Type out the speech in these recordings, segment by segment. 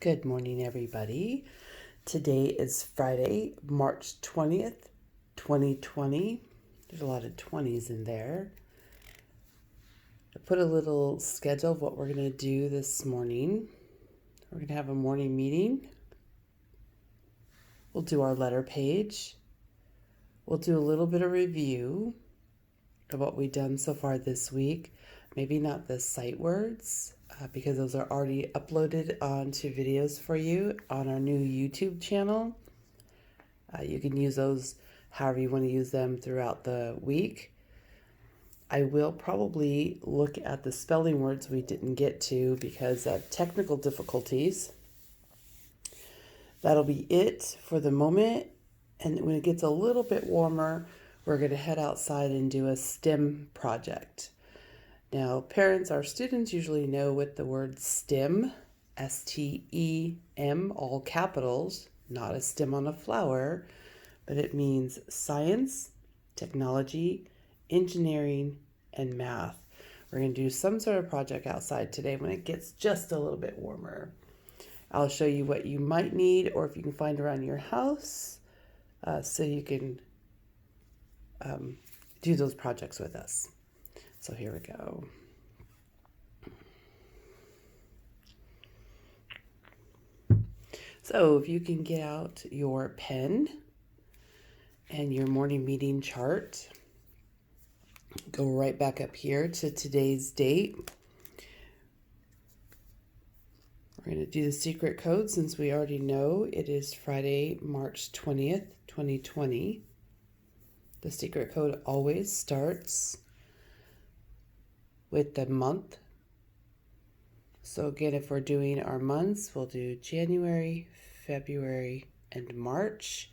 Good morning, everybody. Today is Friday, March 20th, 2020. There's a lot of 20s in there. I put a little schedule of what we're going to do this morning. We're going to have a morning meeting. We'll do our letter page. We'll do a little bit of review of what we've done so far this week. Maybe not the sight words, because those are already uploaded onto videos for you on our new YouTube channel. You can use those however you want to use them throughout the week. I will probably look at the spelling words we didn't get to because of technical difficulties. That'll be it for the moment. And when it gets a little bit warmer, we're going to head outside and do a STEM project. Now, parents, our students usually know what the word STEM, STEM, all capitals, not a stem on a flower, but it means science, technology, engineering, and math. We're going to do some sort of project outside today when it gets just a little bit warmer. I'll show you what you might need or if you can find around your house so you can do those projects with us. So here we go. So if you can get out your pen and your morning meeting chart, go right back up here to today's date. We're going to do the secret code since we already know it is Friday, March 20th, 2020. The secret code always starts with the month. So again, if we're doing our months, we'll do January, February, and March.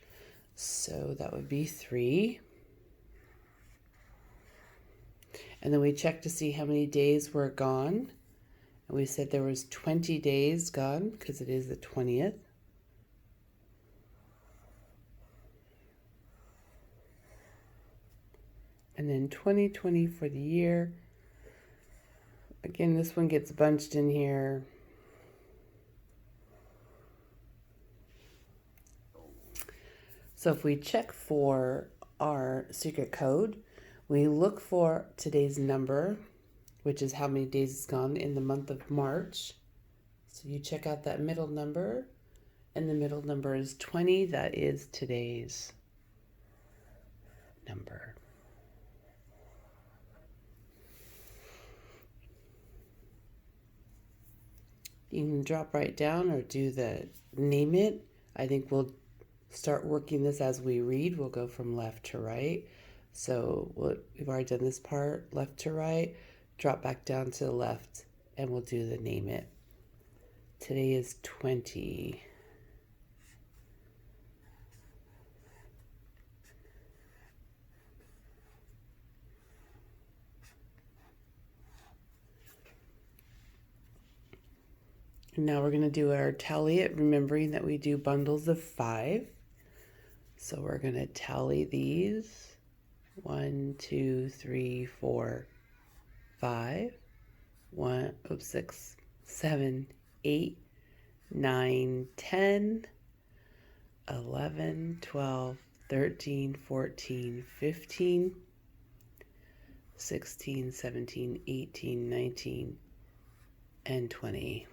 So that would be 3. And then we check to see how many days were gone. And we said there was 20 days gone because it is the 20th. And then 2020 for the year. Again, this one gets bunched in here. So if we check for our secret code, we look for today's number, which is how many days it's gone in the month of March. So you check out that middle number, and the middle number is 20. That is today's number. You can drop right down or do the name it. I think we'll start working this as we read. We'll go from left to right. So we've already done this part, left to right, drop back down to the left, and we'll do the name it. Today is 20. Now we're going to do our tally it, remembering that we do bundles of 5. So we're going to tally these. 1, 2, 3, 4, 5. 6, 7, 8, 9, 10, 11, 12, 13, 14, 15, 16, 17, 18, 19, and 20.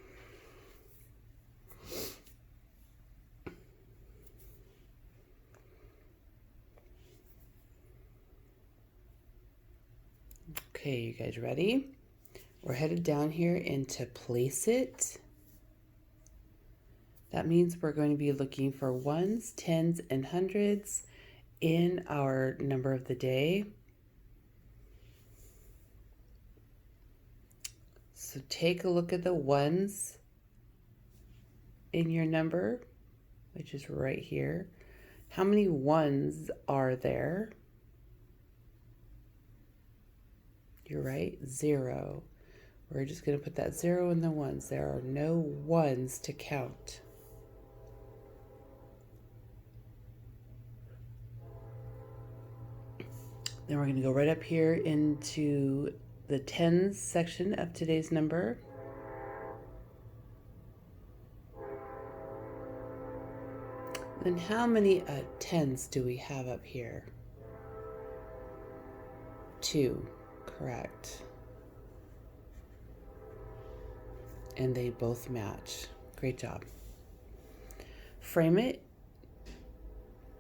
Okay, you guys ready? We're headed down here into place it. That means we're going to be looking for ones, tens, and hundreds in our number of the day. So take a look at the ones in your number, which is right here. How many ones are there? You're right, 0. We're just going to put that 0 in the ones. There are no ones to count. Then we're going to go right up here into the tens section of today's number. Then how many tens do we have up here? 2, correct. And they both match. Great job. Frame it.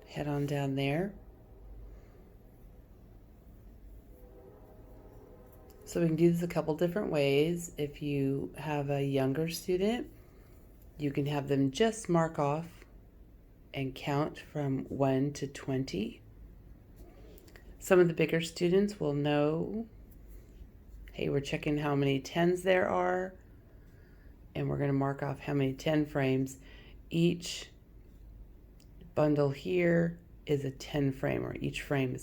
Head on down there. So we can do this a couple different ways. If you have a younger student, you can have them just mark off and count from 1 to 20. Some of the bigger students will know, hey, we're checking how many tens there are, and we're going to mark off how many 10 frames. Each bundle here is a 10 frame, or each frame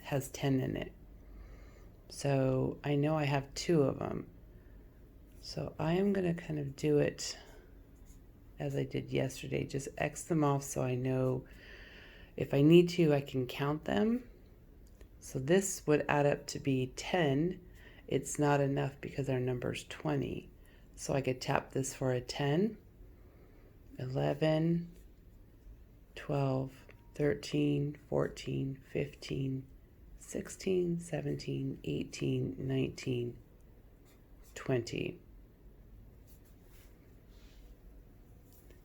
has 10 in it. So I know I have 2 of them. So I am going to kind of do it as I did yesterday. Just X them off so I know if I need to, I can count them. So this would add up to be 10. It's not enough because our number's 20. So I could tap this for a 10, 11, 12, 13, 14, 15, 16, 17, 18, 19, 20.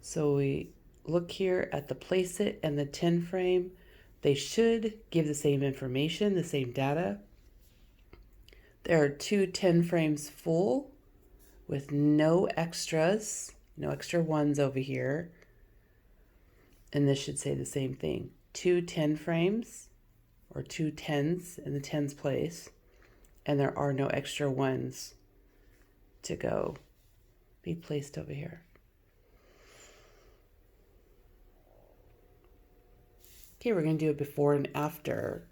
So we look here at the place it and the 10 frame. They should give the same information, the same data. There are 2 10 frames full with no extras, no extra ones over here. And this should say the same thing. 2 10 frames, or 2 tens in the tens place, and there are no extra ones to go be placed over here. Okay, we're going to do a before and after.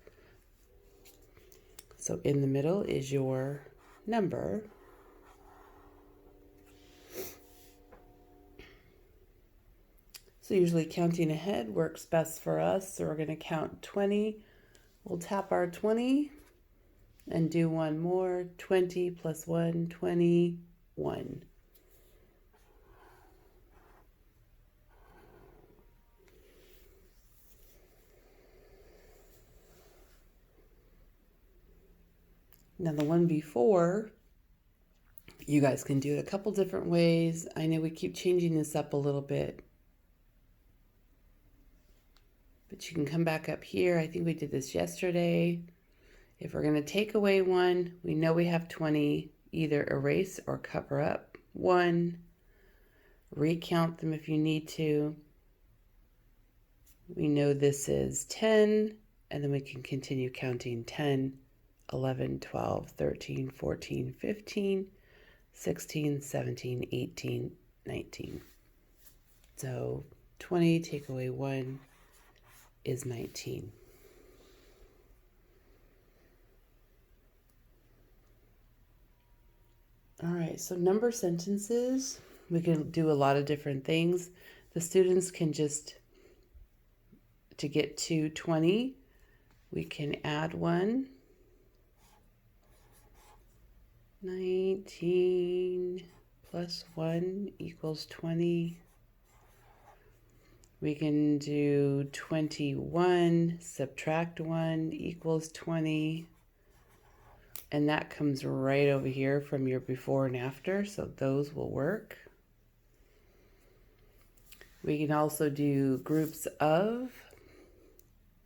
So in the middle is your number. So usually counting ahead works best for us. So we're going to count 20. We'll tap our 20 and do one more. 20 plus 1, 21. Now the one before, you guys can do it a couple different ways. I know we keep changing this up a little bit, but you can come back up here. I think we did this yesterday. If we're going to take away 1, we know we have 20. Either erase or cover up 1. Recount them if you need to. We know this is 10, and then we can continue counting 10, 11, 12, 13, 14, 15, 16, 17, 18, 19. So 20 take away 1 is 19. All right, so number sentences, we can do a lot of different things. The students can just, to get to 20, we can add 1. 19 plus 1 equals 20. We can do 21, subtract 1 equals 20. And that comes right over here from your before and after, so those will work. We can also do groups of.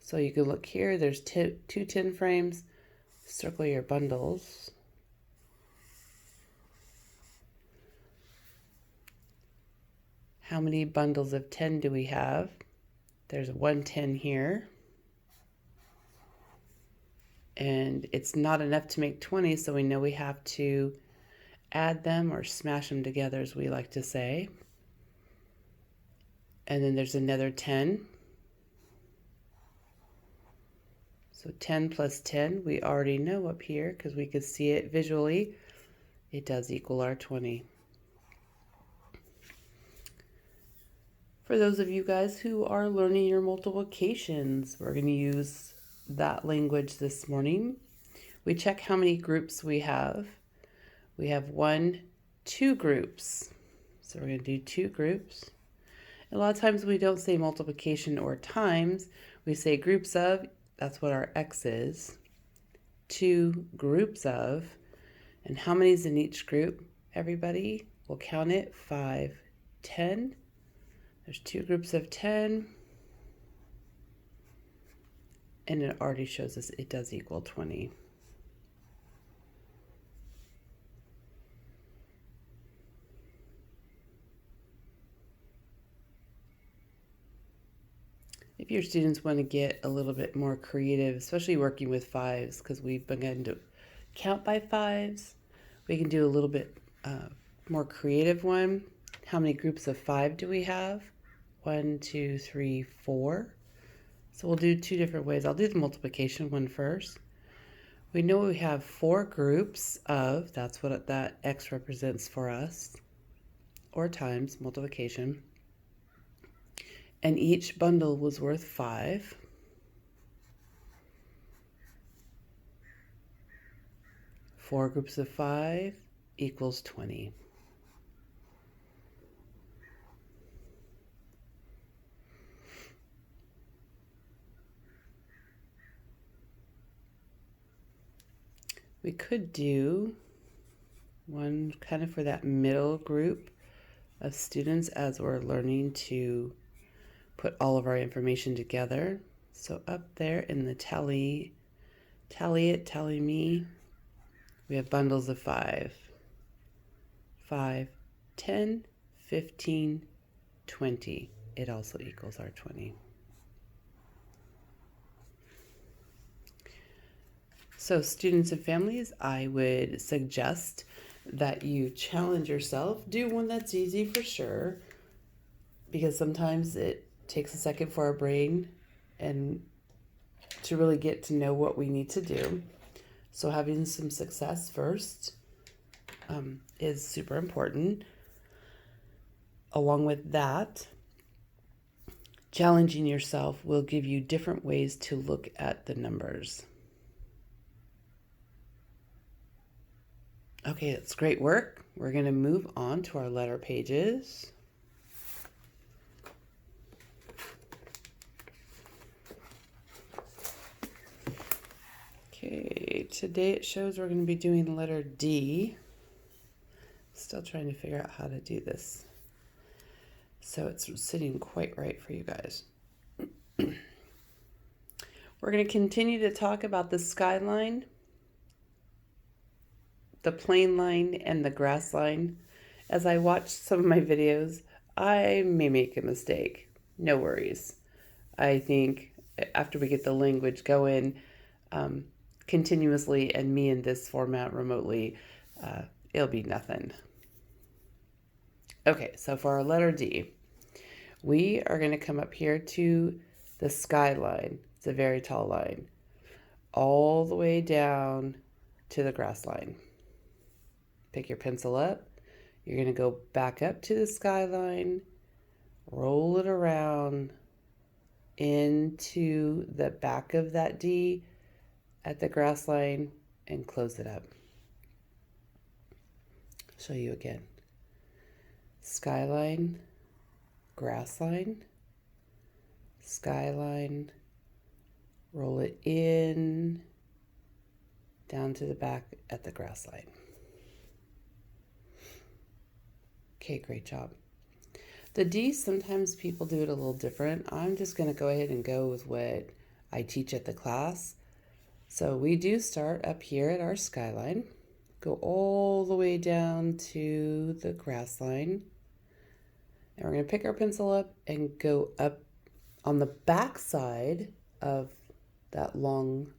So you can look here, there's 2 10 frames. Circle your bundles. How many bundles of 10 do we have? There's 1 10 here. And it's not enough to make 20, so we know we have to add them or smash them together, as we like to say. And then there's another 10. So 10 plus 10, we already know up here because we could see it visually. It does equal our 20. For those of you guys who are learning your multiplications, we're going to use that language this morning. We check how many groups we have. We have 2 groups. So we're going to do 2 groups. A lot of times we don't say multiplication or times, we say groups of, that's what our X is, 2 groups of, and how many is in each group, everybody? We'll count it, 5, 10. There's 2 groups of 10, and it already shows us it does equal 20. If your students want to get a little bit more creative, especially working with fives, because we've begun to count by fives, we can do a little bit more creative one. How many groups of 5 do we have? 1, 2, 3, 4. So we'll do 2 different ways. I'll do the multiplication one first. We know we have 4 groups of, that's what that X represents for us, or times multiplication. And each bundle was worth 5. Four groups of 5 equals 20. We could do one kind of for that middle group of students as we're learning to put all of our information together. So up there in the tally it, tally me, we have bundles of 5. 5, 10, 15, 20. It also equals our 20. So students and families, I would suggest that you challenge yourself. Do one that's easy for sure, because sometimes it takes a second for our brain and to really get to know what we need to do. So having some success first is super important. Along with that, challenging yourself will give you different ways to look at the numbers. Okay, that's great work. We're going to move on to our letter pages. Okay, today it shows we're going to be doing the letter D. Still trying to figure out how to do this, so it's sitting quite right for you guys. We're going to continue to talk about the skyline, the plane line, and the grass line. As I watch some of my videos, I may make a mistake. No worries. I think after we get the language going continuously and me in this format remotely, it'll be nothing. Okay, so for our letter D, we are going to come up here to the skyline. It's a very tall line, all the way down to the grass line. Pick your pencil up. You're going to go back up to the skyline, roll it around into the back of that D at the grass line and close it up. Show you again. Skyline, grass line, skyline, roll it in, down to the back at the grass line. Okay, great job. The D, sometimes people do it a little different. I'm just going to go ahead and go with what I teach at the class. So we do start up here at our skyline, go all the way down to the grass line, and we're going to pick our pencil up and go up on the back side of that long,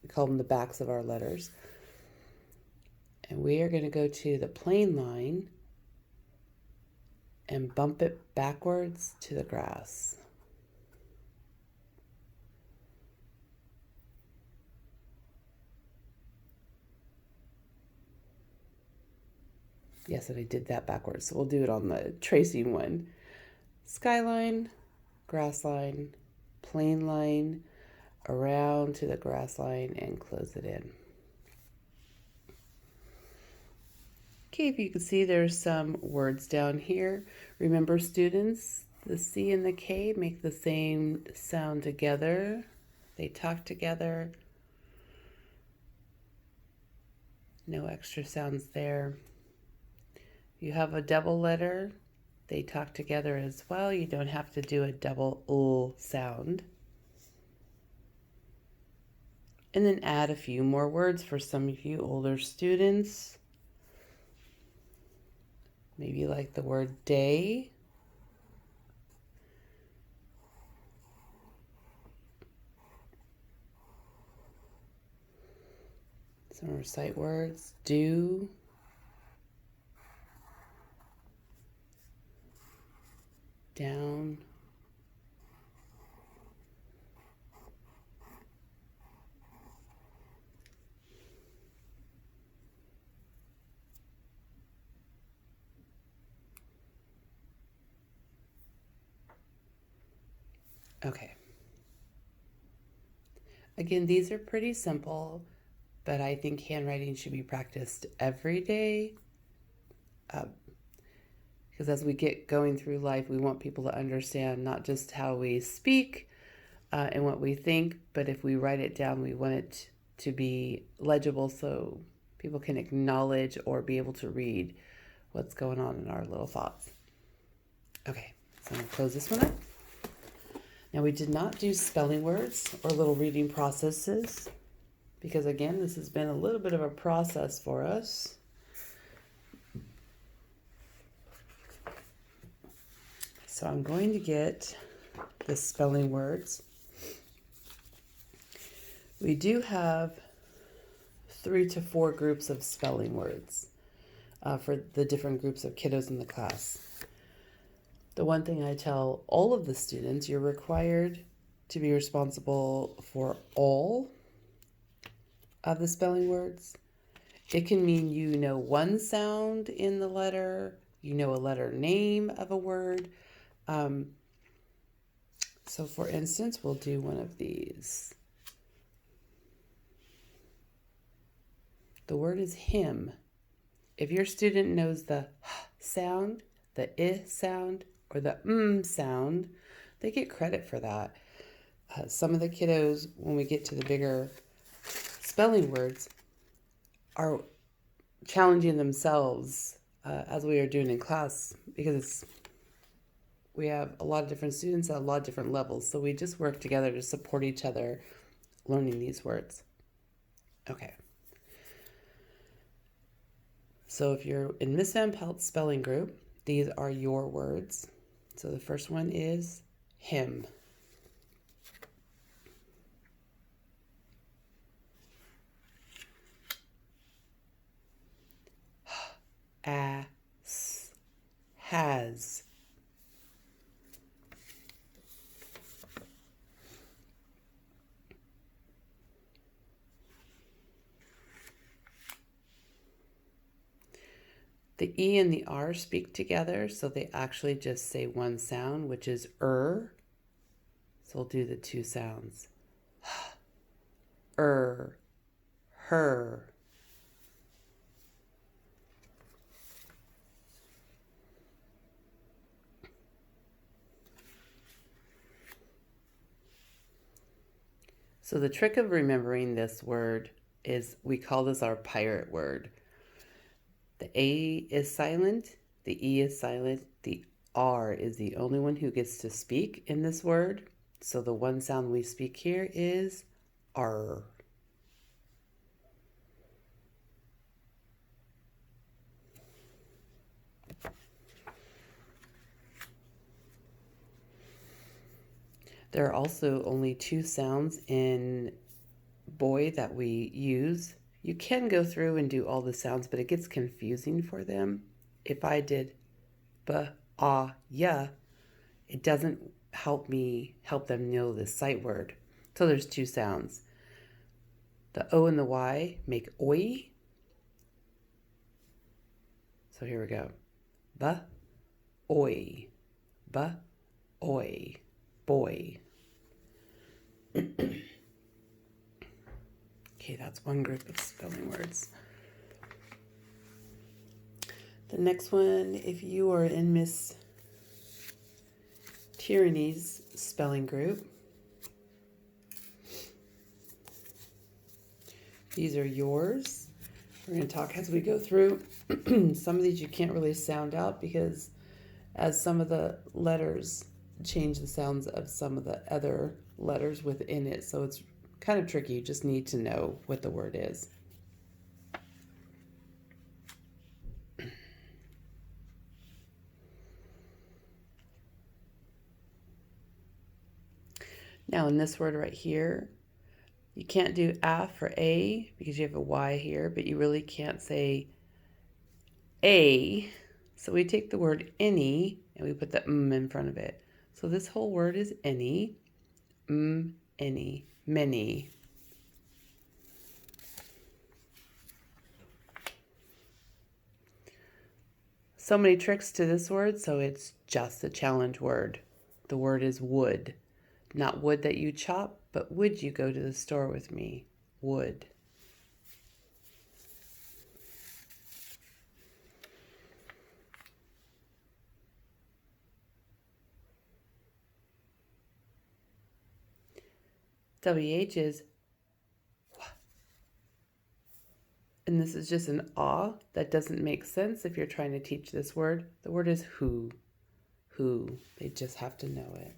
we call them the backs of our letters. And we are going to go to the plane line and bump it backwards to the grass. Yes, and I did that backwards, so we'll do it on the tracing one. Skyline, grass line, plane line, around to the grass line and close it in. Okay, if you can see, there's some words down here. Remember, students, the C and the K make the same sound together. They talk together. No extra sounds there. You have a double letter. They talk together as well. You don't have to do a double ul sound. And then add a few more words for some of you older students. Maybe like the word day. Some more sight words. Do. Down. Okay. Again, these are pretty simple, but I think handwriting should be practiced every day. Because as we get going through life, we want people to understand not just how we speak and what we think, but if we write it down, we want it to be legible so people can acknowledge or be able to read what's going on in our little thoughts. Okay, so I'm going to close this one up. Now, we did not do spelling words or little reading processes because, again, this has been a little bit of a process for us. So I'm going to get the spelling words. We do have 3 to 4 groups of spelling words for the different groups of kiddos in the class. The one thing I tell all of the students, you're required to be responsible for all of the spelling words. It can mean you know one sound in the letter, you know a letter name of a word. So for instance, we'll do one of these. The word is hymn. If your student knows the h sound, the I sound, or the sound, they get credit for that. Some of the kiddos, when we get to the bigger spelling words, are challenging themselves as we are doing in class because we have a lot of different students at a lot of different levels. So we just work together to support each other learning these words. Okay. So if you're in Miss Van Pelt's spelling group, these are your words. So the first one is hymn. As, has. The E and the R speak together, so they actually just say one sound, which is So we'll do the 2 sounds. Her. So the trick of remembering this word is we call this our pirate word. The A is silent, the E is silent, the R is the only one who gets to speak in this word. So the one sound we speak here is R. There are also only 2 sounds in boy that we use. You can go through and do all the sounds, but it gets confusing for them. If I did b, ah, ya, it doesn't help them know the sight word. So there's 2 sounds. The O and the Y make oi. So here we go. Ba, oi. Ba, oi. Boy. Okay, that's one group of spelling words. The next one, if you are in Miss Tyranny's spelling group, these are yours. We're going to talk as we go through. Some of these you can't really sound out because as some of the letters change the sounds of some of the other letters within it. So it's kind of tricky. You just need to know what the word is. Now in this word right here, you can't do a for a because you have a y here, but you really can't say a. So we take the word any and we put the in front of it. So this whole word is any, any, many. So many tricks to this word, so it's just a challenge word. The word is would. Not wood that you chop, but would you go to the store with me? Would. WH is wha. And this is just an ah that doesn't make sense if you're trying to teach this word. The word is who. Who. They just have to know it.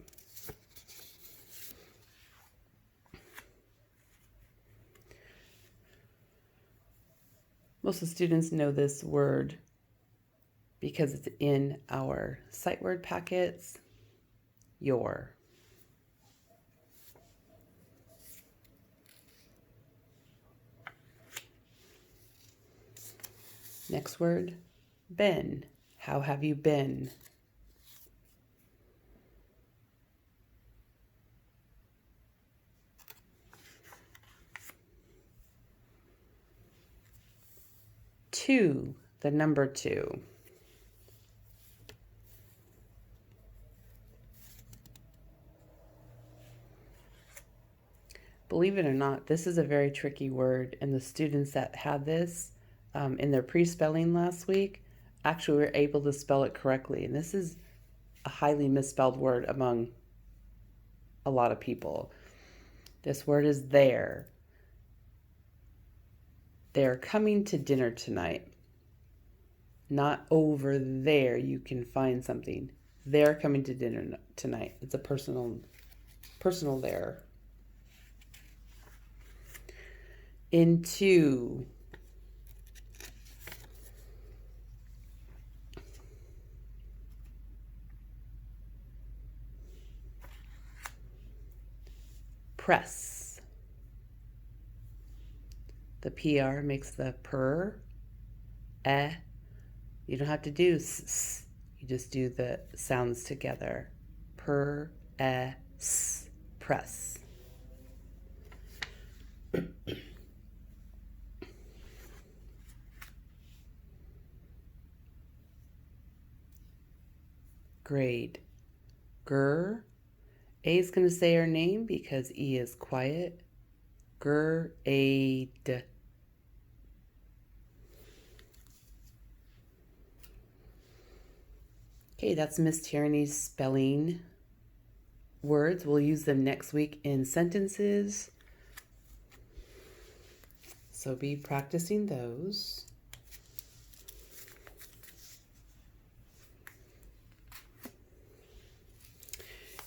Most of the students know this word because it's in our sight word packets. Your. Next word, been. How have you been? Two, the number 2. Believe it or not, this is a very tricky word, and the students that had this in their pre-spelling last week actually were able to spell it correctly. And this is a highly misspelled word among a lot of people. This word is there. They're coming to dinner tonight. Not over there you can find something. They're coming to dinner tonight. It's a personal there. Into. Press. The PR makes the purr. You don't have to do s. You just do the sounds together. Purr, s, press. Grade. Gur. A is going to say her name because E is quiet. Grade. Okay, that's Miss Tyranny's spelling words. We'll use them next week in sentences. So be practicing those.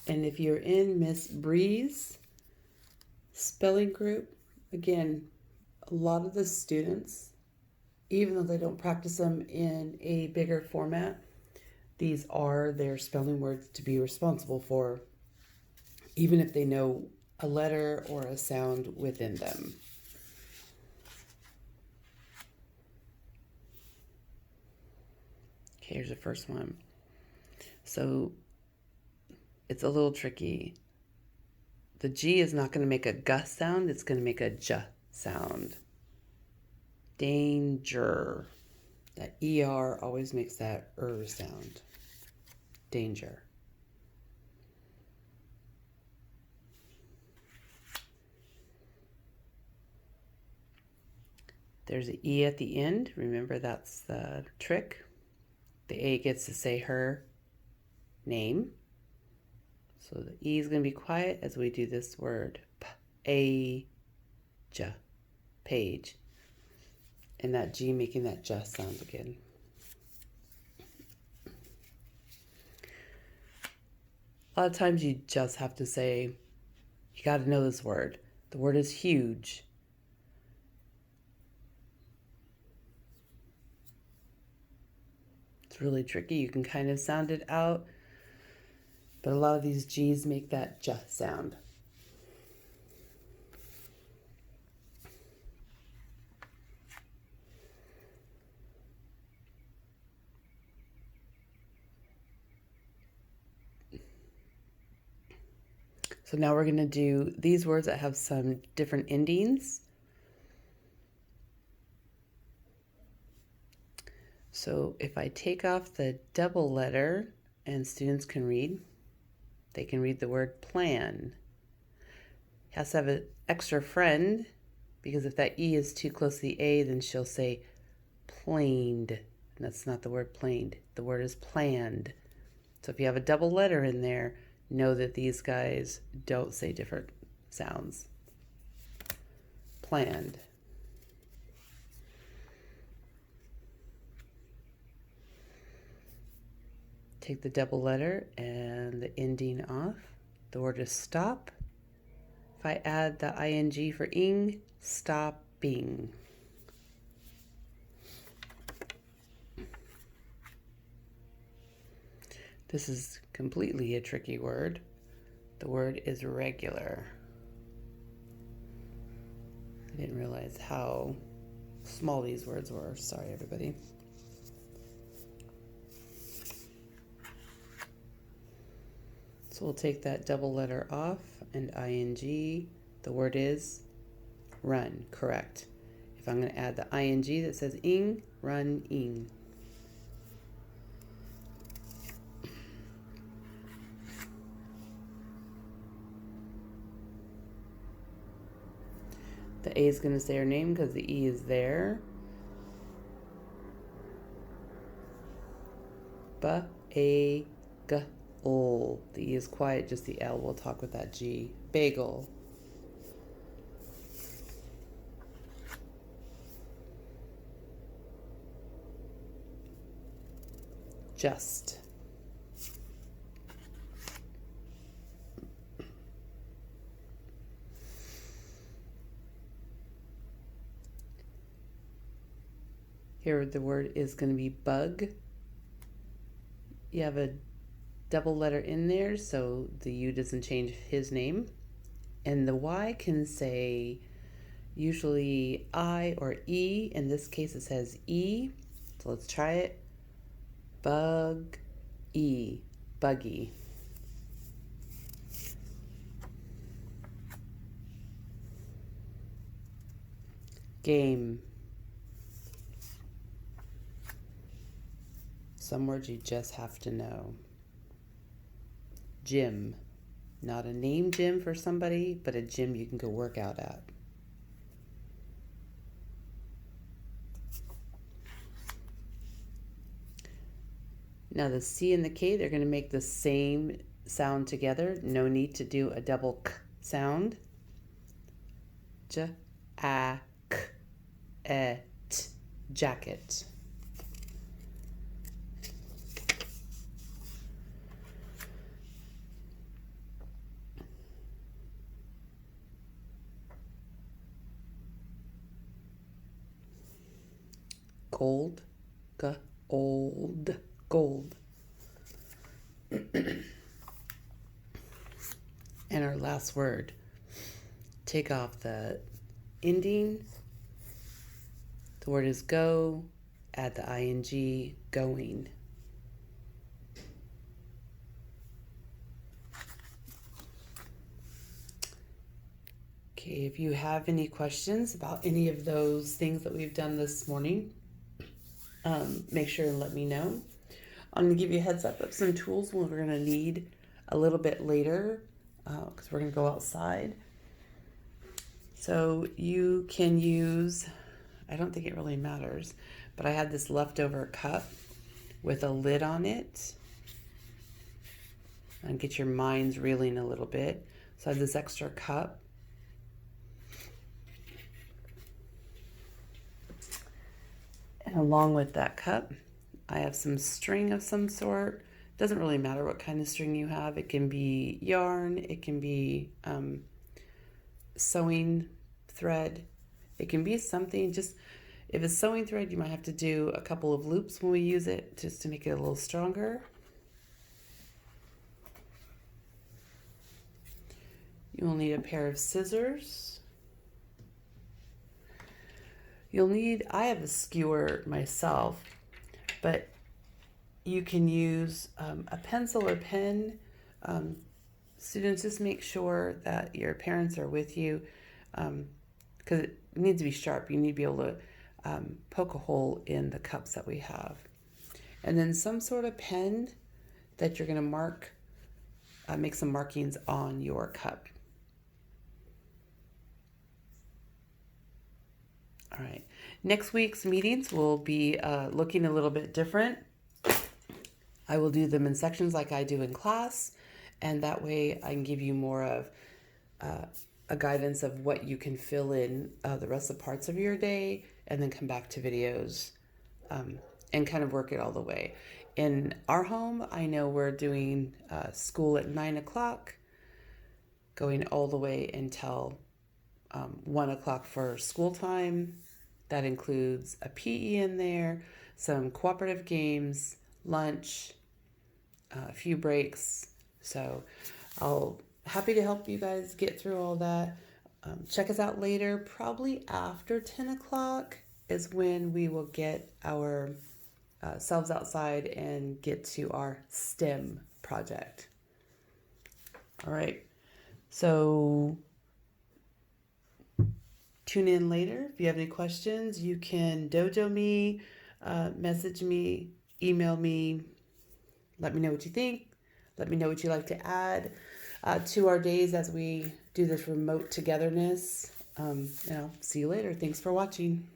And if you're in Miss Bree's spelling group, again, a lot of the students, even though they don't practice them in a bigger format, these are their spelling words to be responsible for, even if they know a letter or a sound within them. Okay, here's the first one. So it's a little tricky. The G is not going to make a G sound. It's going to make a J sound. Danger. That ER always makes that sound. Danger. There's an E at the end. Remember, that's the trick. The A gets to say her name. So the E is going to be quiet as we do this word. P-A-J, page. And that G making that J sound again. A lot of times you just have to say, you got to know this word. The word is huge. It's really tricky. You can kind of sound it out, but a lot of these G's make that J sound. So now we're going to do these words that have some different endings. So if I take off the double letter and students can read, they can read the word plan. Has to have an extra friend because if that E is too close to the A, then she'll say planed. And that's not the word planed. The word is planned. So if you have a double letter in there, know that these guys don't say different sounds. Planned. Take the double letter and the ending off. The word is stop. If I add the ing for ing, stopping. This is completely a tricky word. The word is regular. I didn't realize how small these words were. Sorry, everybody. So we'll take that double letter off and ing. The word is run, correct. If I'm going to add the ing that says ing, run, ing. The A is going to say her name because the E is there. Ba-a-g-l. The E is quiet, just the L will talk with that G. Bagel. Just. Here the word is going to be bug. You have a double letter in there, so the U doesn't change his name. And the Y can say usually I or E. In this case it says E. So let's try it. Bug, E, buggy. Game. Some words you just have to know. Gym. Not a name gym for somebody, but a gym you can go work out at. Now the C and the K, they're going to make the same sound together. No need to do a double K sound. J, A, K, E, T, jacket. Gold, G, old, gold. And our last word, take off the ending. The word is go, add the ing, going. Okay, if you have any questions about any of those things that we've done this morning, make sure and let me know. I'm going to give you a heads up of some tools we're going to need a little bit later because we're going to go outside. So you can use, I don't think it really matters, but I had this leftover cup with a lid on it. And get your minds reeling a little bit. So I have this extra cup. And along with that cup, I have some string of some sort. Doesn't really matter what kind of string you have. It can be yarn, it can be sewing thread. It can be something, just if it's sewing thread, you might have to do a couple of loops when we use it just to make it a little stronger. You will need a pair of scissors. You'll need, I have a skewer myself, but you can use a pencil or pen. Students, just make sure that your parents are with you because it needs to be sharp. You need to be able to poke a hole in the cups that we have. And then some sort of pen that you're going to make some markings on your cup. All right, next week's meetings will be looking a little bit different. I will do them in sections like I do in class, and that way I can give you more of a guidance of what you can fill in the rest of parts of your day, and then come back to videos and kind of work it all the way. In our home, I know we're doing school at 9 o'clock, going all the way until 1 o'clock for school time. That includes a PE in there, some cooperative games, lunch, a few breaks. So I'll happy to help you guys get through all that. Check us out later. Probably after 10 o'clock is when we will get our selves outside and get to our STEM project. All right. So tune in later. If you have any questions, you can dojo me, message me, email me. Let me know what you think. Let me know what you'd like to add to our days as we do this remote togetherness. And I'll see you later. Thanks for watching.